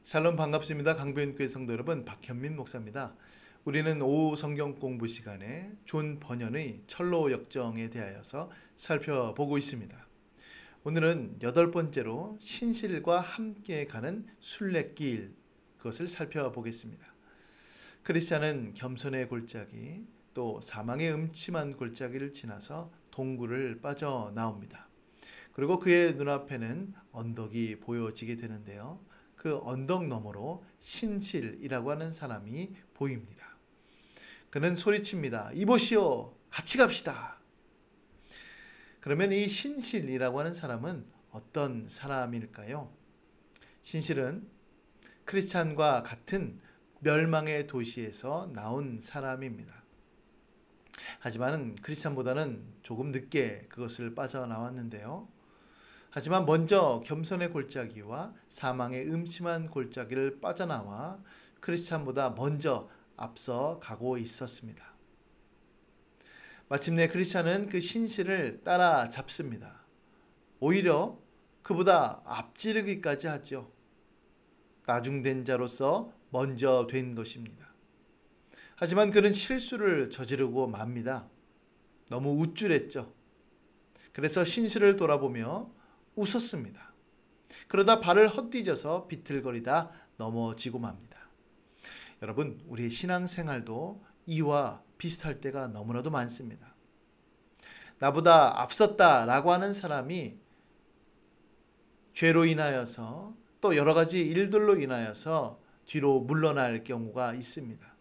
샬롬 반갑습니다. 강변교회 성도 여러분, 박현민 목사입니다. 우리는 오후 성경 공부 시간에 존 번연의 철로 역정에 대하여서 살펴보고 있습니다. 오늘은 8번째로 신실과 함께 가는 순례길, 그것을 살펴보겠습니다. 크리스찬은 겸손의 골짜기, 또 사망의 음침한 골짜기를 지나서 동굴을 빠져나옵니다. 그리고 그의 눈앞에는 언덕이 보여지게 되는데요. 그 언덕 너머로 신실이라고 하는 사람이 보입니다. 그는 소리칩니다. 이보시오, 같이 갑시다. 그러면 이 신실이라고 하는 사람은 어떤 사람일까요? 신실은 크리스찬과 같은 멸망의 도시에서 나온 사람입니다. 하지만 크리스찬보다는 조금 늦게 그것을 빠져나왔는데요. 하지만 먼저 겸손의 골짜기와 사망의 음침한 골짜기를 빠져나와 크리스찬보다 먼저 앞서 가고 있었습니다. 마침내 크리스찬은 그 신실을 따라잡습니다. 오히려 그보다 앞지르기까지 하죠. 나중된 자로서 먼저 된 것입니다. 하지만 그는 실수를 저지르고 맙니다. 너무 우쭐했죠. 그래서 신실을 돌아보며 웃었습니다. 그러다 발을 헛디뎌서 비틀거리다 넘어지고 맙니다. 여러분, 우리의 신앙생활도 이와 비슷할 때가 너무나도 많습니다. 나보다 앞섰다라고 하는 사람이 죄로 인하여서 또 여러 가지 일들로 인하여서 뒤로 물러날 경우가 있습니다.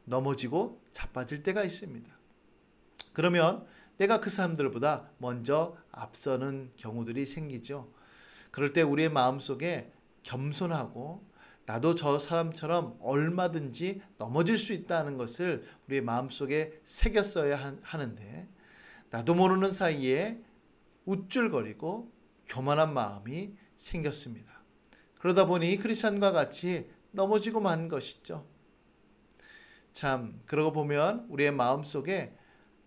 넘어지고 자빠질 때가 있습니다. 그러면 내가 그 사람들보다 먼저 앞서는 경우들이 생기죠. 그럴 때 우리의 마음속에 겸손하고 나도 저 사람처럼 얼마든지 넘어질 수 있다는 것을 우리의 마음속에 새겼어야 하는데, 나도 모르는 사이에 우쭐거리고 교만한 마음이 생겼습니다. 그러다 보니 크리스찬과 같이 넘어지고 만 것이죠. 참, 그러고 보면 우리의 마음속에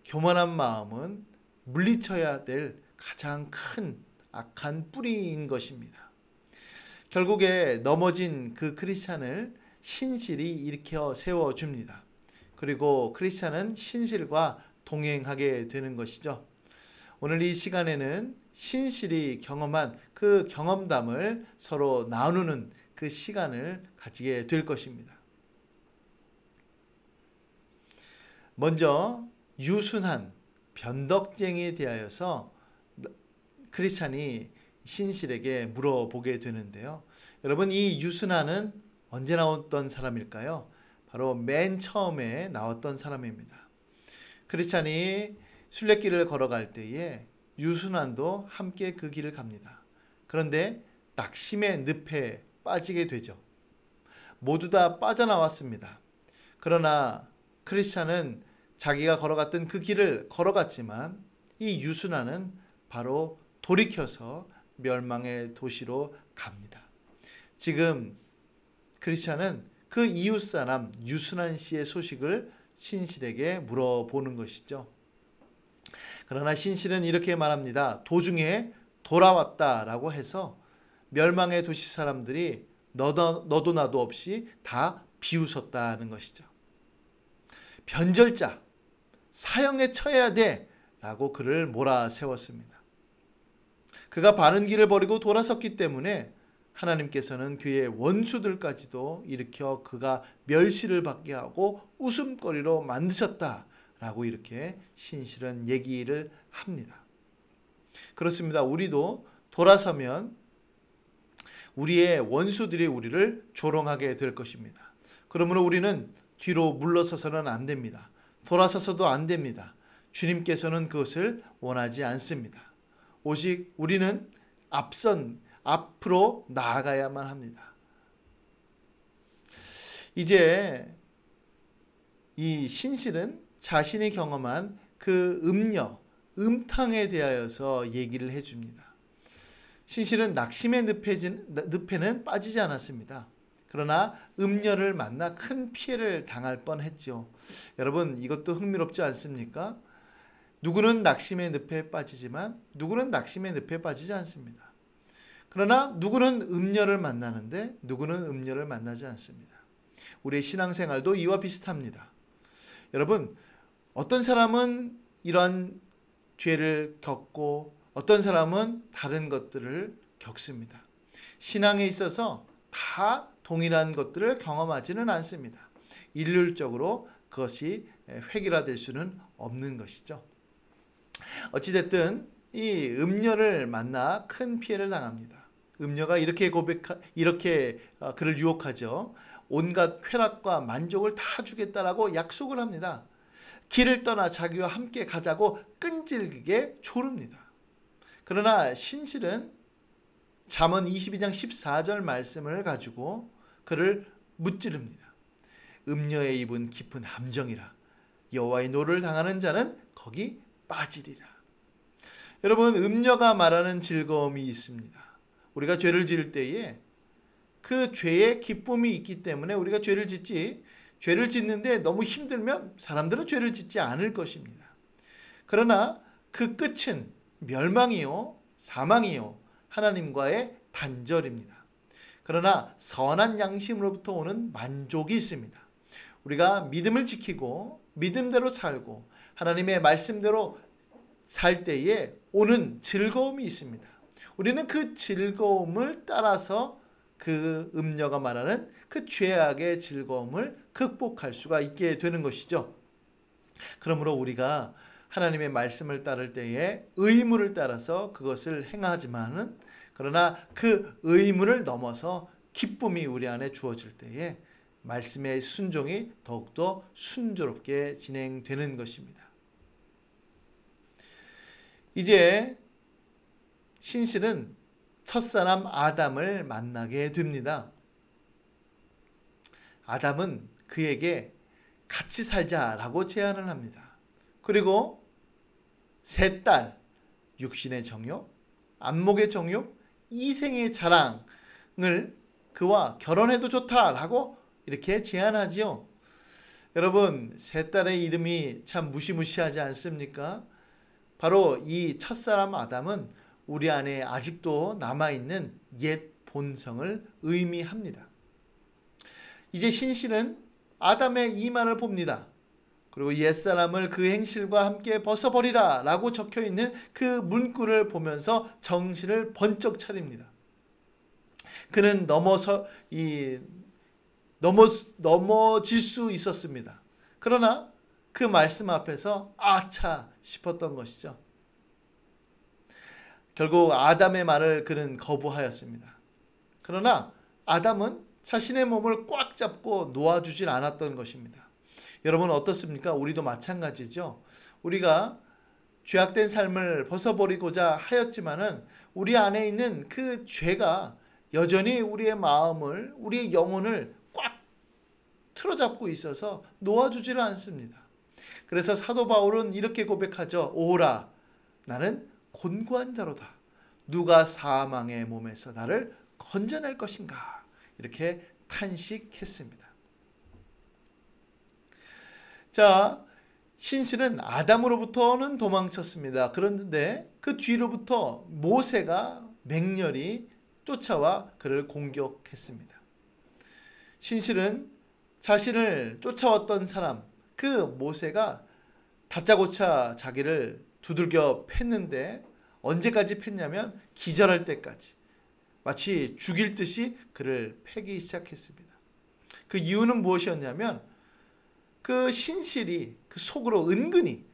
교만한 마음은 물리쳐야 될 가장 큰 악한 뿌리인 것입니다. 결국에 넘어진 그 크리스찬을 신실이 일으켜 세워줍니다. 그리고 크리스찬은 신실과 동행하게 되는 것이죠. 오늘 이 시간에는 신실이 경험한 그 경험담을 서로 나누는 그 시간을 가지게 될 것입니다. 먼저 유순한 변덕쟁이에 대하여서 크리스찬이 신실에게 물어보게 되는데요. 여러분, 이 유순한은 언제 나왔던 사람일까요? 바로 맨 처음에 나왔던 사람입니다. 크리스찬이 순례길을 걸어갈 때에 유순한도 함께 그 길을 갑니다. 그런데 낙심의 늪에 빠지게 되죠. 모두 다 빠져나왔습니다. 그러나 크리스찬은 자기가 걸어갔던 그 길을 걸어갔지만 이 유순한은 바로 돌이켜서 멸망의 도시로 갑니다. 지금 크리스찬은 그 이웃사람 유순한 씨의 소식을 신실에게 물어보는 것이죠. 그러나 신실은 이렇게 말합니다. 도중에 돌아왔다라고 해서 멸망의 도시 사람들이 너도 나도 없이 다 비웃었다는 것이죠. 변절자, 사형에 처해야 돼 라고 그를 몰아세웠습니다. 그가 바른 길을 버리고 돌아섰기 때문에 하나님께서는 그의 원수들까지도 일으켜 그가 멸시를 받게 하고 웃음거리로 만드셨다라고 이렇게 신실은 얘기를 합니다. 그렇습니다. 우리도 돌아서면 우리의 원수들이 우리를 조롱하게 될 것입니다. 그러므로 우리는 뒤로 물러서서는 안 됩니다. 돌아서서도 안 됩니다. 주님께서는 그것을 원하지 않습니다. 오직 우리는 앞으로 나아가야만 합니다. 이제 이 신실은 자신이 경험한 그 음탕에 대하여서 얘기를 해줍니다. 신실은 낙심의 늪에는 빠지지 않았습니다. 그러나 음녀를 만나 큰 피해를 당할 뻔했죠. 여러분, 이것도 흥미롭지 않습니까? 누구는 낙심의 늪에 빠지지만 누구는 낙심의 늪에 빠지지 않습니다. 그러나 누구는 음녀를 만나는데 누구는 음녀를 만나지 않습니다. 우리의 신앙생활도 이와 비슷합니다. 여러분, 어떤 사람은 이런 죄를 겪고 어떤 사람은 다른 것들을 겪습니다. 신앙에 있어서 다 동일한 것들을 경험하지는 않습니다. 일률적으로 그것이 획일화될 수는 없는 것이죠. 어찌됐든 이 음녀를 만나 큰 피해를 당합니다. 음녀가 이렇게 그를 유혹하죠. 온갖 쾌락과 만족을 다 주겠다라고 약속을 합니다. 길을 떠나 자기와 함께 가자고 끈질기게 조릅니다. 그러나 신실은 잠언 22장 14절 말씀을 가지고 그를 무찌릅니다. 음녀의 입은 깊은 함정이라 여호와의 노를 당하는 자는 거기 빠지리라. 여러분, 음녀가 말하는 즐거움이 있습니다. 우리가 죄를 지을 때에 그 죄의 기쁨이 있기 때문에 우리가 죄를 짓지, 죄를 짓는데 너무 힘들면 사람들은 죄를 짓지 않을 것입니다. 그러나 그 끝은 멸망이요 사망이요 하나님과의 단절입니다. 그러나 선한 양심으로부터 오는 만족이 있습니다. 우리가 믿음을 지키고 믿음대로 살고 하나님의 말씀대로 살 때에 오는 즐거움이 있습니다. 우리는 그 즐거움을 따라서 그 음녀가 말하는 그 죄악의 즐거움을 극복할 수가 있게 되는 것이죠. 그러므로 우리가 하나님의 말씀을 따를 때에 의무를 따라서 그것을 행하지만은, 그러나 그 의무를 넘어서 기쁨이 우리 안에 주어질 때에 말씀의 순종이 더욱더 순조롭게 진행되는 것입니다. 이제 신실은 첫사람 아담을 만나게 됩니다. 아담은 그에게 같이 살자라고 제안을 합니다. 그리고 세 딸, 육신의 정욕, 안목의 정욕, 이생의 자랑을 그와 결혼해도 좋다라고 이렇게 제안하지요. 여러분, 세 딸의 이름이 참 무시무시하지 않습니까? 바로 이 첫사람 아담은 우리 안에 아직도 남아있는 옛 본성을 의미합니다. 이제 신실은 아담의 이만을 봅니다. 그리고 옛사람을 그 행실과 함께 벗어버리라 라고 적혀있는 그 문구를 보면서 정신을 번쩍 차립니다. 그는 넘어질 수 있었습니다. 그러나 그 말씀 앞에서 아차 싶었던 것이죠. 결국 아담의 말을 그는 거부하였습니다. 그러나 아담은 자신의 몸을 꽉 잡고 놓아주질 않았던 것입니다. 여러분 어떻습니까? 우리도 마찬가지죠. 우리가 죄악된 삶을 벗어버리고자 하였지만은 우리 안에 있는 그 죄가 여전히 우리의 마음을, 우리의 영혼을 꽉 틀어잡고 있어서 놓아주지를 않습니다. 그래서 사도 바울은 이렇게 고백하죠. 오라, 나는 곤고한 자로다. 누가 사망의 몸에서 나를 건져낼 것인가? 이렇게 탄식했습니다. 자, 신실은 아담으로부터는 도망쳤습니다. 그런데 그 뒤로부터 모세가 맹렬히 쫓아와 그를 공격했습니다. 신실은 자신을 쫓아왔던 사람, 그 모세가 다짜고짜 자기를 두들겨 팼는데 언제까지 팼냐면 기절할 때까지 마치 죽일 듯이 그를 패기 시작했습니다. 그 이유는 무엇이었냐면 그 신실이 그 속으로 은근히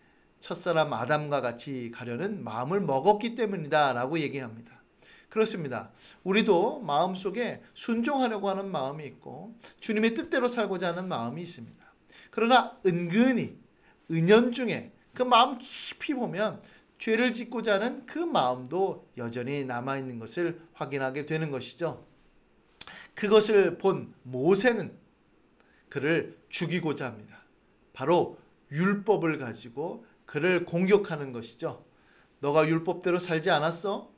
첫사람 아담과 같이 가려는 마음을 먹었기 때문이다 라고 얘기합니다. 그렇습니다. 우리도 마음속에 순종하려고 하는 마음이 있고 주님의 뜻대로 살고자 하는 마음이 있습니다. 그러나 은근히 은연중에 그 마음 깊이 보면 죄를 짓고자 하는 그 마음도 여전히 남아있는 것을 확인하게 되는 것이죠. 그것을 본 모세는 그를 죽이고자 합니다. 바로 율법을 가지고 그를 공격하는 것이죠. 너가 율법대로 살지 않았어?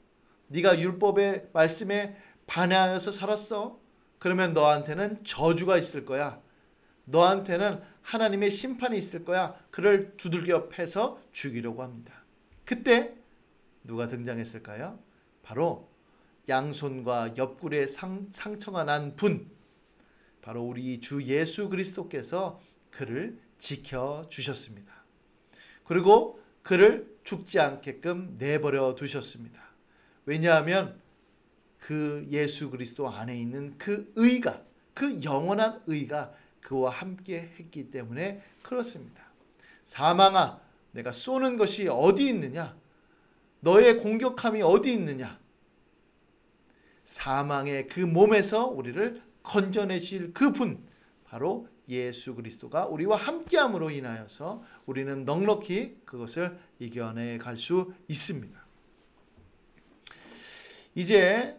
네가 율법의 말씀에 반해하여서 살았어? 그러면 너한테는 저주가 있을 거야. 너한테는 하나님의 심판이 있을 거야. 그를 두들겨 패서 죽이려고 합니다. 그때 누가 등장했을까요? 바로 양손과 옆구리에 상처가 난 분, 바로 우리 주 예수 그리스도께서 그를 지켜주셨습니다. 그리고 그를 죽지 않게끔 내버려 두셨습니다. 왜냐하면 그 예수 그리스도 안에 있는 그 의가, 그 영원한 의가 그와 함께 했기 때문에 그렇습니다. 사망아, 내가 쏘는 것이 어디 있느냐? 너의 공격함이 어디 있느냐? 사망의 그 몸에서 우리를 건져내실 그분, 바로 예수 그리스도가 우리와 함께함으로 인하여서 우리는 넉넉히 그것을 이겨내 갈 수 있습니다. 이제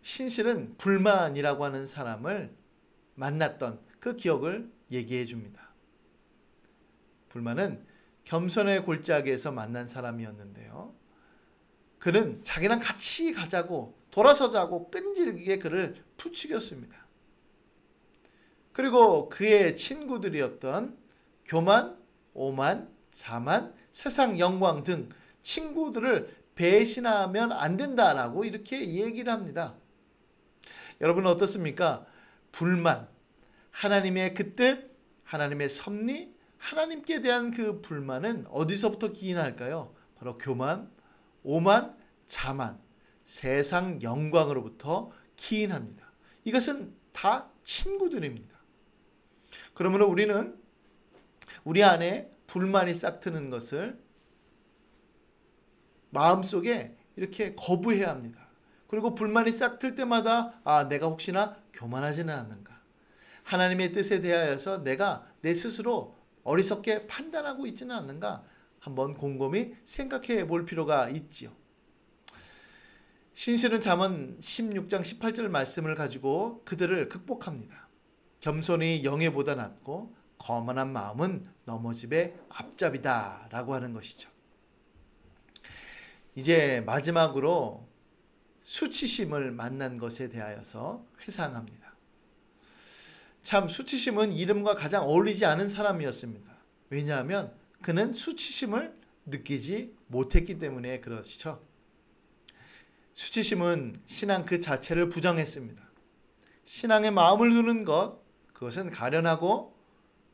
신실은 불만이라고 하는 사람을 만났던 그 기억을 얘기해 줍니다. 불만은 겸손의 골짜기에서 만난 사람이었는데요. 그는 자기랑 같이 가자고, 돌아서자고 끈질기게 그를 부추겼습니다. 그리고 그의 친구들이었던 교만, 오만, 자만, 세상 영광 등 친구들을 배신하면 안 된다라고 이렇게 얘기를 합니다. 여러분은 어떻습니까? 불만, 하나님의 그 뜻, 하나님의 섭리, 하나님께 대한 그 불만은 어디서부터 기인할까요? 바로 교만, 오만, 자만, 세상 영광으로부터 기인합니다. 이것은 다 친구들입니다. 그러면 우리는 우리 안에 불만이 싹트는 것을 마음속에 이렇게 거부해야 합니다. 그리고 불만이 싹틀 때마다 내가 혹시나 교만하지는 않는가? 하나님의 뜻에 대하여서 내가 내 스스로 어리석게 판단하고 있지는 않는가? 한번 곰곰이 생각해 볼 필요가 있지요. 신실은 잠언 16장 18절 말씀을 가지고 그들을 극복합니다. 겸손이 영예보다 낫고 거만한 마음은 넘어집의 앞잡이다 라고 하는 것이죠. 이제 마지막으로 수치심을 만난 것에 대하여서 회상합니다. 참 수치심은 이름과 가장 어울리지 않은 사람이었습니다. 왜냐하면 그는 수치심을 느끼지 못했기 때문에 그렇죠. 수치심은 신앙 그 자체를 부정했습니다. 신앙의 마음을 두는 것, 그것은 가련하고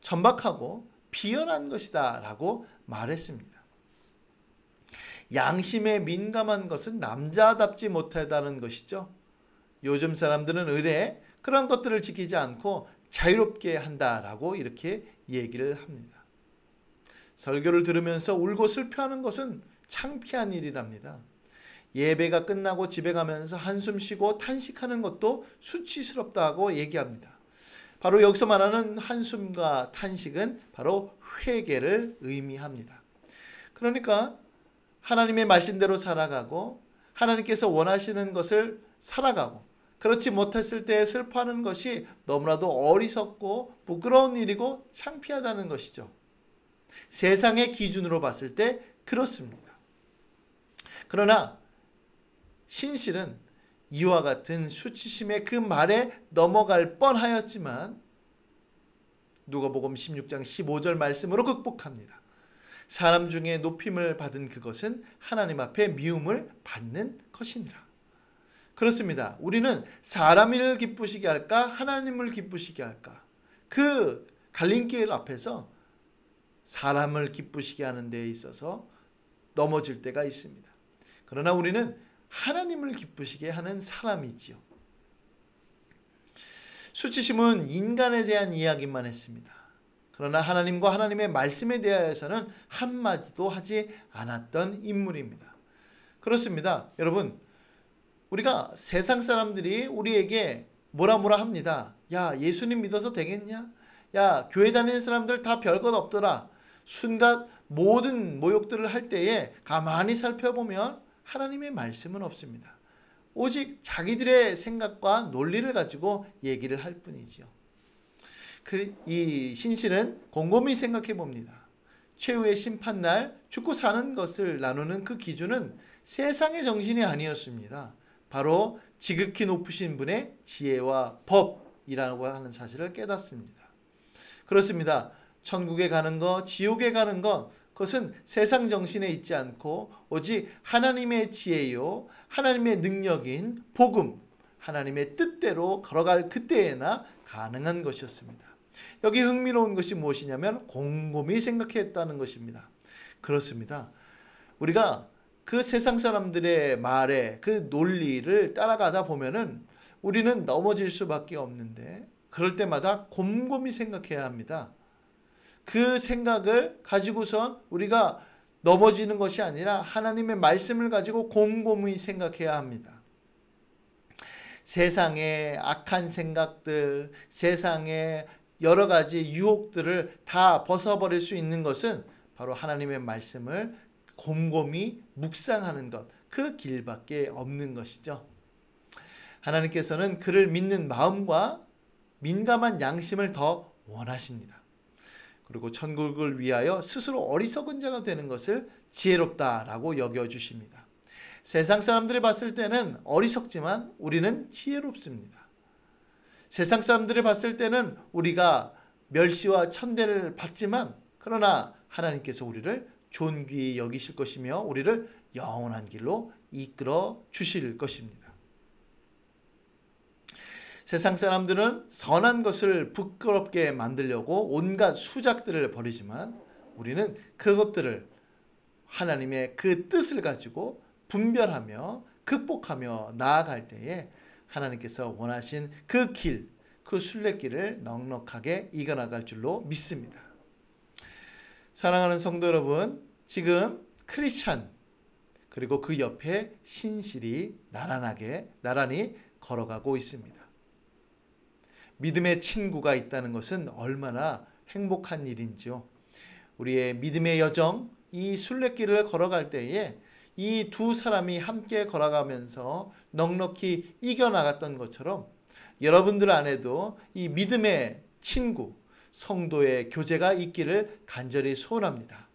천박하고 비열한 것이다 라고 말했습니다. 양심에 민감한 것은 남자답지 못하다는 것이죠. 요즘 사람들은 의례 그런 것들을 지키지 않고 자유롭게 한다라고 이렇게 얘기를 합니다. 설교를 들으면서 울고 슬퍼하는 것은 창피한 일이랍니다. 예배가 끝나고 집에 가면서 한숨 쉬고 탄식하는 것도 수치스럽다고 얘기합니다. 바로 여기서 말하는 한숨과 탄식은 바로 회개를 의미합니다. 그러니까 하나님의 말씀대로 살아가고 하나님께서 원하시는 것을 살아가고 그렇지 못했을 때 슬퍼하는 것이 너무나도 어리석고 부끄러운 일이고 창피하다는 것이죠. 세상의 기준으로 봤을 때 그렇습니다. 그러나 신실은 이와 같은 수치심의 그 말에 넘어갈 뻔하였지만 누가복음 16장 15절 말씀으로 극복합니다. 사람 중에 높임을 받은 그것은 하나님 앞에 미움을 받는 것이니라. 그렇습니다. 우리는 사람을 기쁘시게 할까 하나님을 기쁘시게 할까? 그 갈림길 앞에서 사람을 기쁘시게 하는 데에 있어서 넘어질 때가 있습니다. 그러나 우리는 하나님을 기쁘시게 하는 사람이지요. 수치심은 인간에 대한 이야기만 했습니다. 그러나 하나님과 하나님의 말씀에 대하여서는 한마디도 하지 않았던 인물입니다. 그렇습니다. 여러분, 우리가 세상 사람들이 우리에게 뭐라 합니다. 야, 예수님 믿어서 되겠냐? 야, 교회 다니는 사람들 다 별것 없더라. 순간 모든 모욕들을 할 때에 가만히 살펴보면 하나님의 말씀은 없습니다. 오직 자기들의 생각과 논리를 가지고 얘기를 할 뿐이지요. 이 신실은 곰곰이 생각해 봅니다. 최후의 심판날 죽고 사는 것을 나누는 그 기준은 세상의 정신이 아니었습니다. 바로 지극히 높으신 분의 지혜와 법이라고 하는 사실을 깨닫습니다. 그렇습니다. 천국에 가는 것, 지옥에 가는 것 그것은 세상 정신에 있지 않고 오직 하나님의 지혜요, 하나님의 능력인 복음, 하나님의 뜻대로 걸어갈 그때에나 가능한 것이었습니다. 여기 흥미로운 것이 무엇이냐면 곰곰이 생각했다는 것입니다. 그렇습니다. 우리가 그 세상 사람들의 말에 그 논리를 따라가다 보면은 우리는 넘어질 수밖에 없는데, 그럴 때마다 곰곰이 생각해야 합니다. 그 생각을 가지고선 우리가 넘어지는 것이 아니라 하나님의 말씀을 가지고 곰곰이 생각해야 합니다. 세상의 악한 생각들, 세상의 여러 가지 유혹들을 다 벗어버릴 수 있는 것은 바로 하나님의 말씀을 곰곰이 묵상하는 것, 그 길밖에 없는 것이죠. 하나님께서는 그를 믿는 마음과 민감한 양심을 더 원하십니다. 그리고 천국을 위하여 스스로 어리석은 자가 되는 것을 지혜롭다라고 여겨주십니다. 세상 사람들이 봤을 때는 어리석지만 우리는 지혜롭습니다. 세상 사람들이 봤을 때는 우리가 멸시와 천대를 받지만, 그러나 하나님께서 우리를 존귀히 여기실 것이며 우리를 영원한 길로 이끌어 주실 것입니다. 세상 사람들은 선한 것을 부끄럽게 만들려고 온갖 수작들을 벌이지만 우리는 그것들을 하나님의 그 뜻을 가지고 분별하며 극복하며 나아갈 때에 하나님께서 원하신 그 길, 그 순례길을 넉넉하게 이겨나갈 줄로 믿습니다. 사랑하는 성도 여러분, 지금 크리스찬 그리고 그 옆에 신실이 나란히 걸어가고 있습니다. 믿음의 친구가 있다는 것은 얼마나 행복한 일인지요. 우리의 믿음의 여정, 이 순례길을 걸어갈 때에 이 두 사람이 함께 걸어가면서 넉넉히 이겨나갔던 것처럼 여러분들 안에도 이 믿음의 친구, 성도의 교제가 있기를 간절히 소원합니다.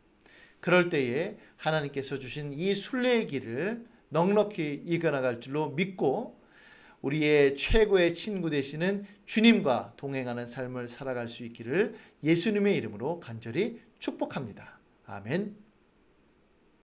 그럴 때에 하나님께서 주신 이 순례의 길을 넉넉히 이겨나갈 줄로 믿고 우리의 최고의 친구 되시는 주님과 동행하는 삶을 살아갈 수 있기를 예수님의 이름으로 간절히 축복합니다. 아멘.